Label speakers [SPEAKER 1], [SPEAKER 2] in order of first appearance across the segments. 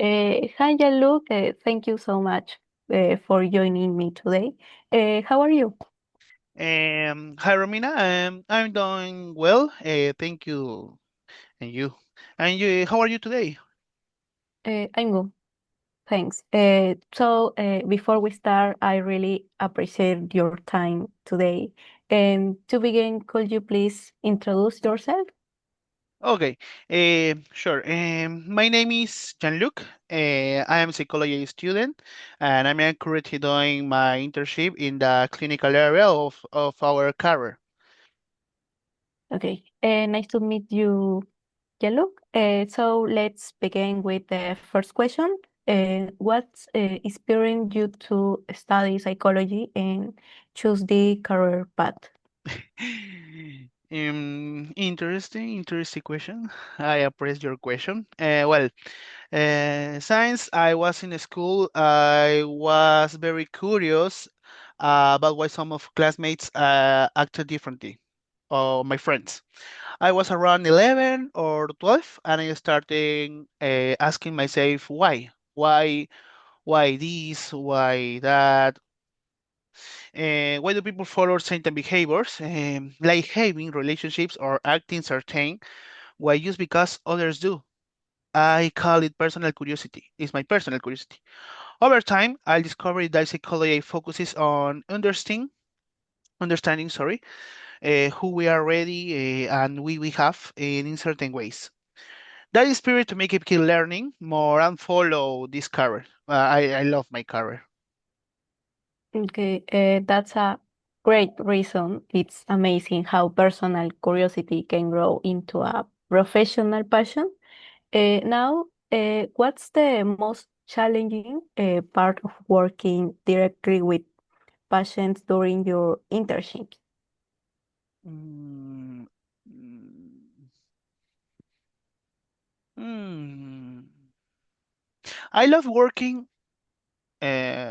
[SPEAKER 1] Hi, Jean-Luc. Thank you so much for joining me today. How are you?
[SPEAKER 2] Hi, Romina. I'm doing well. Thank you. And you? And you, how are you today?
[SPEAKER 1] I'm good. Thanks. Before we start, I really appreciate your time today. To begin, could you please introduce yourself?
[SPEAKER 2] Okay. Sure. My name is Jean-Luc. I am a psychology student, and I'm currently doing my internship in the clinical area of our career.
[SPEAKER 1] Okay. Nice to meet you, Jean-Luc. Let's begin with the first question. What inspiring you to study psychology and choose the career path?
[SPEAKER 2] Interesting question. I appreciate your question. Since I was in school, I was very curious about why some of classmates acted differently, or my friends. I was around 11 or 12, and I started asking myself why this, why that. Why do people follow certain behaviors, like having relationships or acting certain, why just because others do? I call it personal curiosity. It's my personal curiosity. Over time, I discovered that psychology focuses on understanding, who we are ready and we have in certain ways. That is spirit to make it keep learning more and follow this career. I love my career.
[SPEAKER 1] Okay, that's a great reason. It's amazing how personal curiosity can grow into a professional passion. What's the most challenging part of working directly with patients during your internships?
[SPEAKER 2] Mm, mm, mm. I love working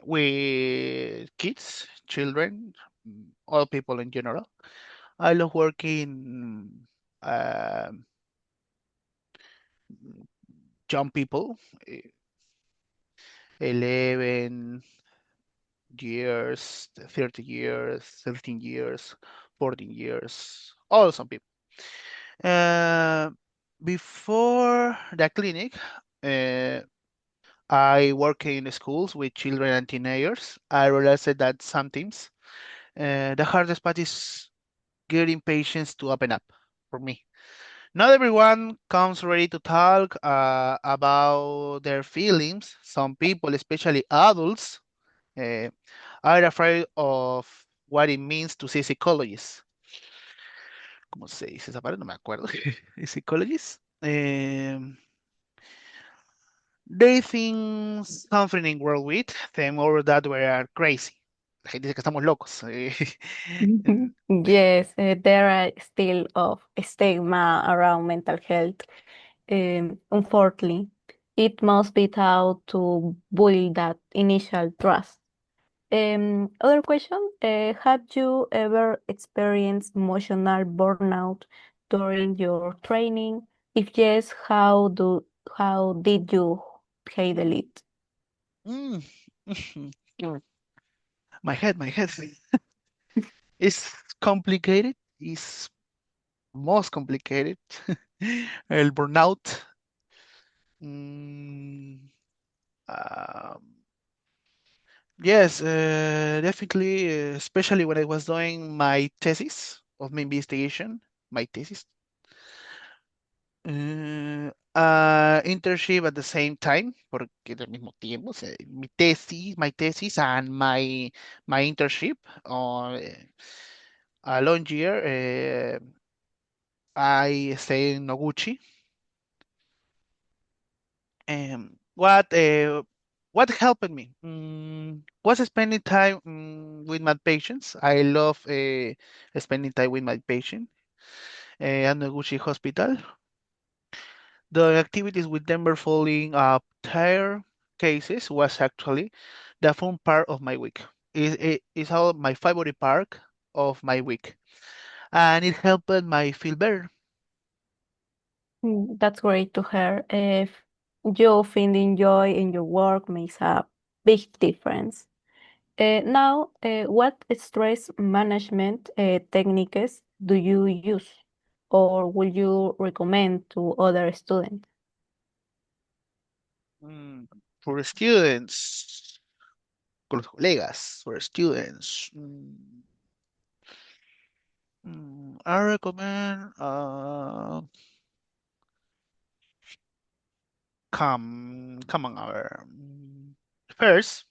[SPEAKER 2] with kids, children, all people in general. I love working um, young people, eh, 11 years, 30 years, 13 years, 14 years, all some people. Uh, Before the clinic, uh, I work in schools with children and teenagers. I realized that sometimes the hardest part is getting patients to open up for me. Not everyone comes ready to talk about their feelings. Some people, especially adults, uh, are afraid of what it means to see psychologists. ¿Cómo se dice esa palabra? No me acuerdo. Psychologists. They think something in world with them or that we are crazy. La gente dice que estamos locos.
[SPEAKER 1] Mhm. Yes, there are still of stigma around mental health. Unfortunately, it must be taught to build that initial trust. Other question, have you ever experienced emotional burnout during your training? If yes, how did you handle it?
[SPEAKER 2] Mm. My head. It's complicated. It's most complicated. El burnout. Mm, um, yes, definitely, especially when I was doing my thesis of my investigation, my thesis, internship at the same time, porque al mismo tiempo, o sea, my thesis and my internship on a long year, I stay in Noguchi. What helped me was spending time with my patients. I love spending time with my patient at Noguchi Hospital. The activities with them were following up tired cases was actually the fun part of my week. It's all my favorite part of my week, and it helped my feel better.
[SPEAKER 1] That's great to hear. You finding joy in your work makes a big difference. Now, what stress management techniques do you use or would you recommend to other students?
[SPEAKER 2] Mm, for students, con los colegas, for students, I recommend common hour. First,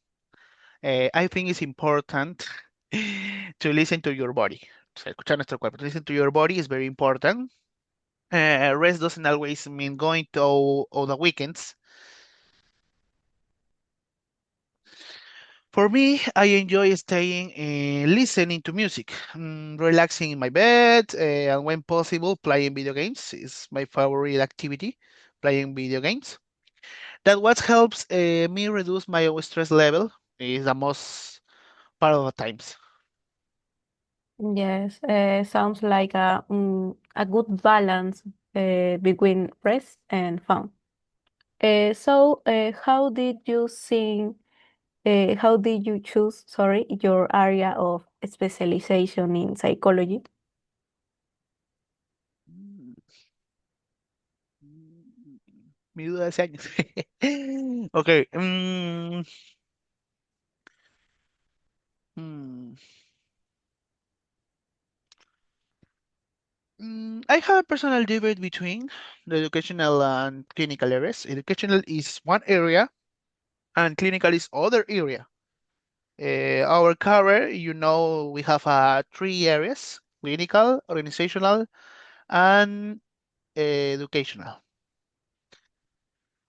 [SPEAKER 2] I think it's important to listen to your body. O sea, escuchar nuestro cuerpo. To listen to your body is very important. Rest doesn't always mean going to all the weekends. For me, I enjoy staying and listening to music, relaxing in my bed, and when possible, playing video games is my favorite activity. Playing video games. That what helps me reduce my stress level is the most part of the times.
[SPEAKER 1] Yes, sounds like a good balance between rest and fun. How did you sing? How did you choose, sorry, your area of specialization in psychology?
[SPEAKER 2] Mm, mm, Mi duda de ese año. Okay. Mm, I have a personal debate between the educational and clinical areas. Educational is one area, and clinical is other area. Our career, we have three areas: clinical, organizational, and educational.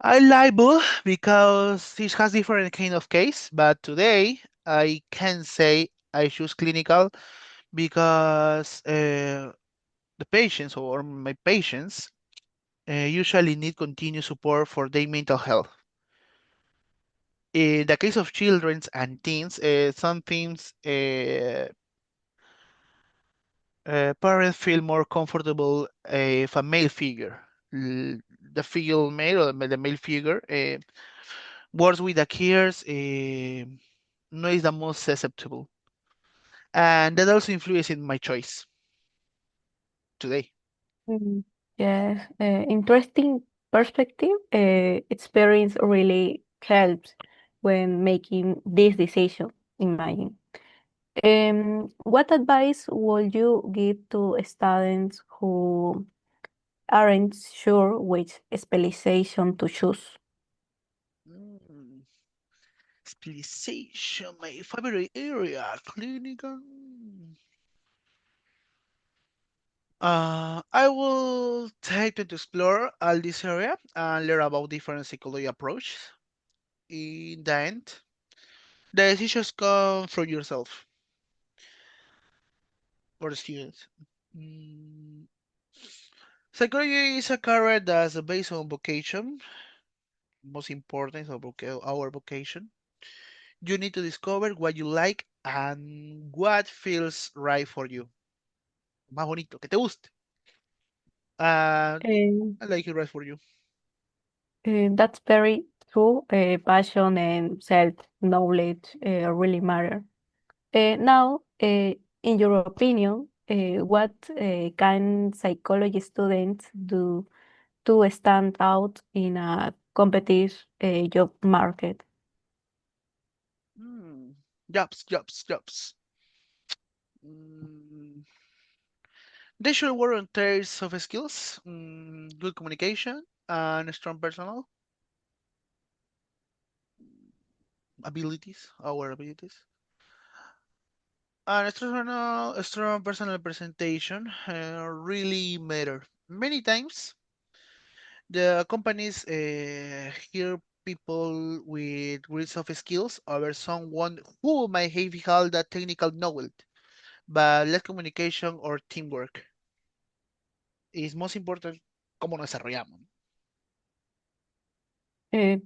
[SPEAKER 2] I like both because it has different kind of case, but today I can say I choose clinical because the patients or my patients usually need continued support for their mental health. In the case of children and teens, sometimes parents feel more comfortable if a male figure, the female or the male figure, works with the kids, no is the most susceptible. And that also influences my choice today.
[SPEAKER 1] Mm, yes, interesting perspective. Experience really helps when making this decision, imagine. What advice would you give to students who aren't sure which specialization to choose?
[SPEAKER 2] Mm, Specialization, my favorite area, clinical. I will take them to explore all this area and learn about different psychology approaches. In the end, the decisions come from yourself or the students. Mm, Psychology is a career that's based on vocation. Most important is our vocation. You need to discover what you like and what feels right for you. Más bonito, que te guste. And
[SPEAKER 1] Uh,
[SPEAKER 2] I like it right for you.
[SPEAKER 1] that's very true. Passion and self-knowledge really matter. In your opinion, what can psychology students do to stand out in a competitive job market?
[SPEAKER 2] Hmm. Jobs. Mm, They should work on their soft skills, good communication, and strong personal our abilities. And strong personal presentation really matter. Many times, the companies hear people with great soft skills over someone who might have all the technical knowledge, but less communication or teamwork is most important cómo nos desarrollamos.
[SPEAKER 1] Uh,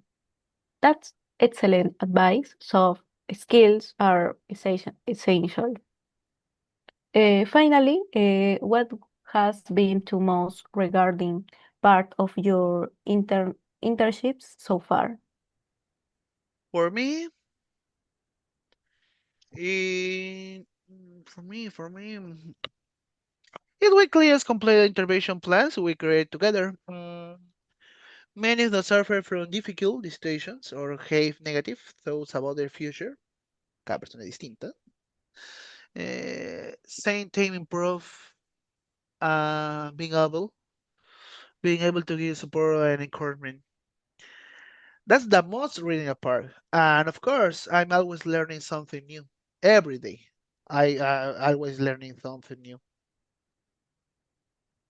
[SPEAKER 1] that's excellent advice. Soft skills are essential. Finally, what has been the most regarding part of your internships so far?
[SPEAKER 2] For me, in, it weekly as complete intervention plans we create together. Many that suffer from difficult situations or have negative thoughts about their future. Cada persona es distinta. Same time improve, being able to give support and encouragement. That's the most reading apart. And of course, I'm always learning something new every day. I always learning something new.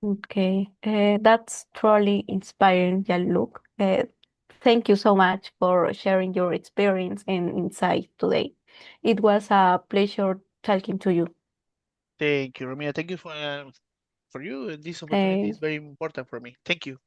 [SPEAKER 1] Okay, that's truly inspiring, Jean-Luc. Thank you so much for sharing your experience and insight today. It was a pleasure talking to you.
[SPEAKER 2] Thank you, Romina. Thank you for you. This opportunity
[SPEAKER 1] Uh,
[SPEAKER 2] is very important for me. Thank you.